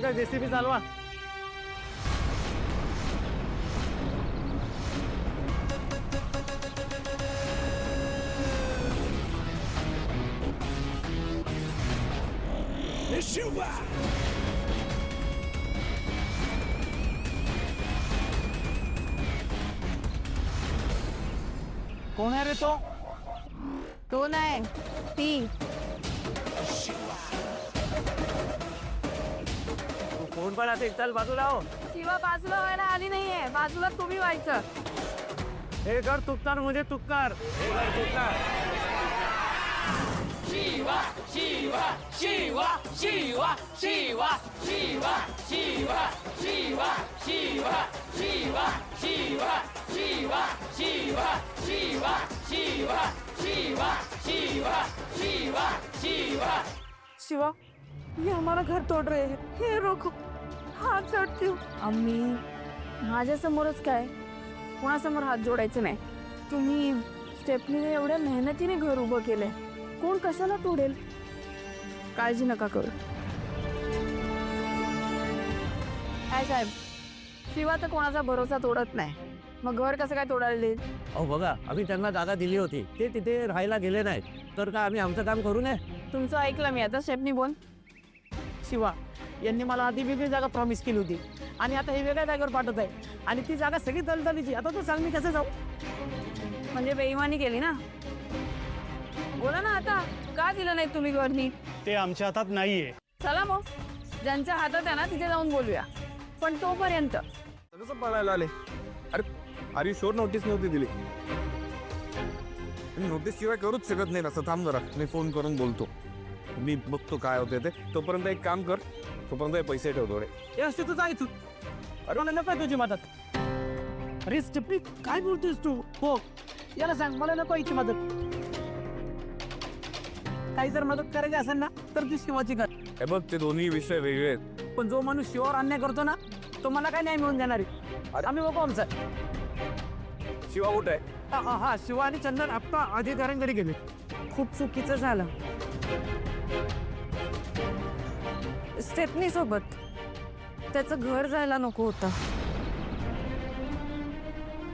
का जेसीबी चालवा. कोण आहे रे तो? तो नाही ती. कोण पण असेल चल बाजूला हो. शिवा बाजूला व्हायला आली नाहीये, बाजूला तुम्ही व्हायचं. हे घर तुकणार म्हणजे तुकणार. हे घर तुकणार. शिवा शिवा शिवा शिवा शिवा शिवा शिवा शिवा शिवा शिवा शिवा शिवा शिवा शिवा शिवा शिवा शिवा शिवा शिवा. शिवा ये हमारा घर तोड रहे हैं, हे रोको, हात जोडती हूँ. आम्ही माझ्यासमोरच काय, कोणासमोर हात जोडायचे नाही. तुम्ही स्टेपनीने एवढ्या मेहनतीने घर उभं केलंय, कोण कशाला तोडेल. काळजी नका करू. काय साहेब, शिवा तर कोणाचा भरोसा तोडत नाही, मग घर कसं काय तोडायला देईल. अहो बघा, आम्ही त्यांना जागा दिली होती, ते तिथे राहायला गेले नाहीत तर काय आम्ही आमचं काम करू नये. तुमचं ऐकलं मी. आता स्टेपनी बोल. शिवा यांनी मला आधी वेगळी जागा प्रॉमिस केली होती आणि आता हे वेगळ्या जागेवर पाठवत आहे आणि ती जागा सगळी दलदलीची. आता तू सांग मी कसं जाऊ. म्हणजे बेईमानी केली ना. बोला ना आता, का दिलं नाही तुम्ही घरनी. ते आमच्या हातात नाहीये. चला मग, ज्यांच्या हातात आहे ना तिथे जाऊन बोलूया. पण तोपर्यंत कसं पळायला आले. अरे अरे शोर नोटीस नव्हती दिली. नोटीस शिवाय करूच शकत नाही. असं थांब जरा, मी फोन करून बोलतो. मी बघतो काय होते ते. तोपर्यंत एक काम कर, तोपर्यंत हे पैसे ठेव थोडे. हे असते तू जायचं. अरे मला नको तुझी मदत. अरे स्टेपनी काय बोलतोस तू. हो याला सांग मला नको याची मदत. काही जर मदत करायची असेल ना तर ती शिवाची कर. हे बघ, ते दोन्ही विषय वेगळे आहेत. पण जो माणूस शिवावर अन्याय करतो ना तो मला काय न्याय मिळून देणार आहे. आम्ही बघू आमचं. शिवा कुठे आहे? हा शिवा आणि चंदन आत्ता अधिकाऱ्यांकडे गेले. खूप चुकीचं झालं. स्टेपनी सोबत त्याचं घर जायला नको होतं.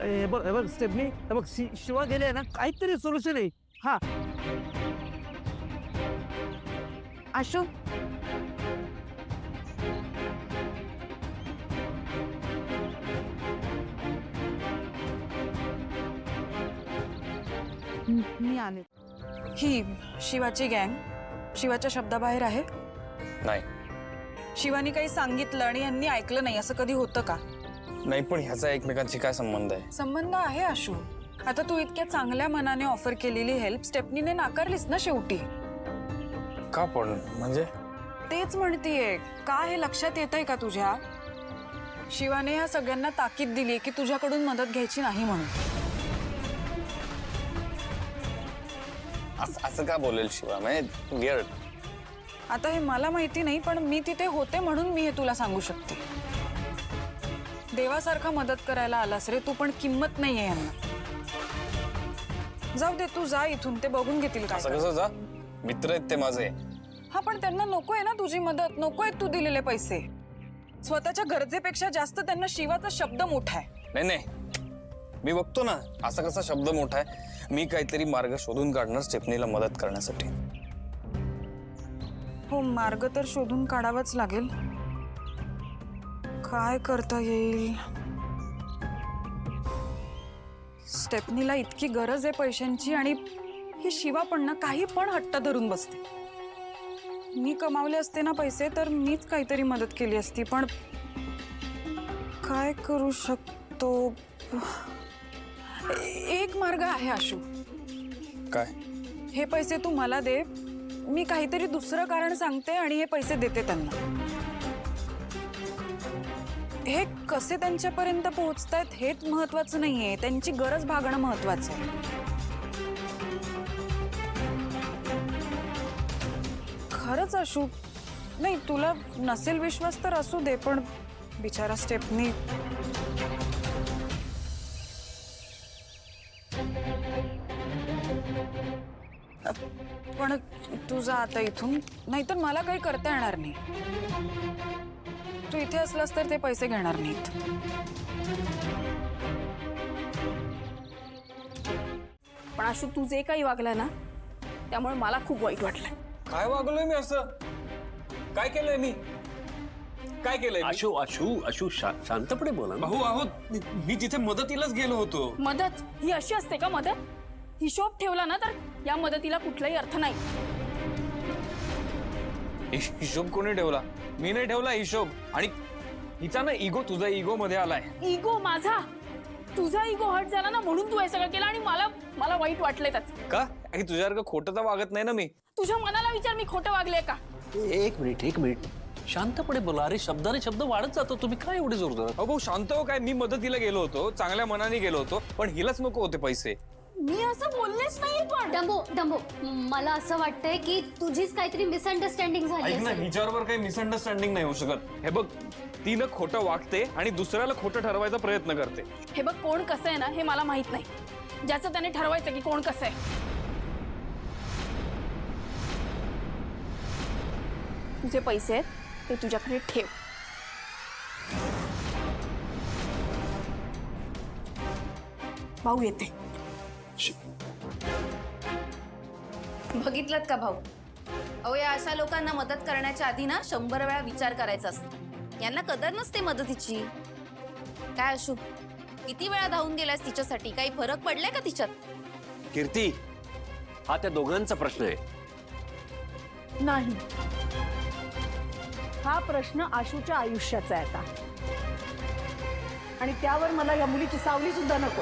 हे बघ स्टेपनी, हे बघ शिवा गेले ना, काहीतरी सोल्युशन आहे. हा आशू, मी आले. ही शिवाची गँग शिवाच्या शब्दाबाहेर आहे. नाही शिवानी काही सांगितलं आणि यांनी ऐकलं नाही, असं कधी होतं का. नाही, पण ह्याचा एकमेकांशी काय संबंध आहे. संबंध आहे आशू. आता तू इतक्या चांगल्या मनाने ऑफर केलेली हेल्प स्टेपनीने नाकारलीस ना शेवटी. का पण म्हणजे तेच म्हणतीये, का हे लक्षात येतंय का तुझ्या. शिवाने ह्या सगळ्यांना ताकीद दिली की तुझ्याकडून मदत घ्यायची नाही म्हणून. असं का बोलेल शिवा. म्हणजे गिअर. आता हे मला माहिती नाही, पण मी तिथे होते म्हणून मी हे तुला सांगू शकते. देवासारखा मदत करायला आलास रे तू, पण किंमत नाहीये यांना. जाऊ दे, तू जा इथून, ते बघून घेतील काय. असं कसं जा. मित्र आहेत ते माझे. हा, पण त्यांना नकोय ना तुझी मदत, नकोय तू दिलेले पैसे. स्वतःच्या गरजेपेक्षा जास्त त्यांना शिवाचा शब्द मोठा आहे. नाही नाही, मी बघतो ना असा कसा शब्द मोठा आहे. मी काहीतरी मार्ग शोधून काढणार स्टेफनीला मदत करण्यासाठी. हो, मार्ग तर शोधून काढावाच लागेल. काय करता येईल. स्टेफनीला इतकी गरज आहे पैशांची आणि ही शिवा पण ना काही पण हट्ट धरून बसते. मी कमावले असते ना पैसे तर मीच काहीतरी मदत केली असती, पण काय करू शकतो. एक मार्ग आहे आशू. काय. हे पैसे तू मला दे, मी काहीतरी दुसरं कारण सांगते आणि हे पैसे देते त्यांना. हे कसे त्यांच्यापर्यंत पोहोचतायत हेच महत्वाचं नाहीये, त्यांची गरज भागणं महत्वाचं आहे. खरंच आशू, नाही तुला नसेल विश्वास तर असू दे, पण बिचारा स्टेफनी. पण तू जा आता इथून, नाहीतर मला काही करता येणार नाही. तू इथे असलास तर ते पैसे घेणार नाहीत. पण आशू तू जे काही वागलाय ना त्यामुळे मला खूप वाईट वाटलंय. काय वागलोय मी असं? काय केलंय मी? काय केलंय मी? आशू आशू आशू शांतपणे बोला ना. भाऊ आहोत मी तिथे मदतीलाच गेलो होतो. मदत ही अशी असते का मदत? हिशोब ठेवला ना तर या मदतीला कुठलाही अर्थ नाही. हिशोब कोणी ठेवला? मी नाही ठेवला हिशोब. आणि हिचा ना इगो, तुझा इगो मध्ये आलाय. इगो माझा? तुझा इगो हर्ट झाला ना म्हणून तू हे सगळं केलं आणि मला वाईट वाटलंय त्याच. का? तुझ्यासारखं खोटं तर वागत नाही ना मी. तुझ्या मनाला विचार मी खोटं वागले का? एक मिनिट शांतपणे बोला. अरे शब्दाने शब्द वाढत जातो. तुम्ही काय एवढे जोर धरत? अहो भाऊ शांत हो. काय, मी मदतीला गेलो होतो, चांगल्या मनाने गेलो होतो, पण हिलाच नको होते पैसे. मी असं बोललेच नाही. पण डंबो मला असं वाटतंय की तुझीच काहीतरी मिसअंडरस्टँडिंग झाली ऐक ना, असेल. हिच्याबरोबर काही मिसअंडरस्टँडिंग नाही होऊ शकत. हे बघ, तिनं खोटं वागते आणि दुसऱ्याला खोटं ठरवायचा प्रयत्न करते. हे बघ, कोण कसं आहे ना हे मला माहित नाही. ज्याचं त्याने ठरवायचं की कोण कसं आहे. तुझे पैसे आहेत ते तुझ्याकडे ठेव. भाऊ येते. बघितलं का भाऊ? अहो, या अशा लोकांना मदत करण्याच्या आधी ना 100 वेळा विचार करायचा असतो. यांना कदर नसते मदतीची. काय आशू, किती वेळा धावून गेलास तिच्यासाठी? काही फरक पडलाय का तिच्यात? कीर्ती, हा त्या दोघांचा प्रश्न आहे. नाही, हा प्रश्न आशूच्या आयुष्याचा आहे आता. आणि त्यावर मला या मुलीची सावली सुद्धा नको.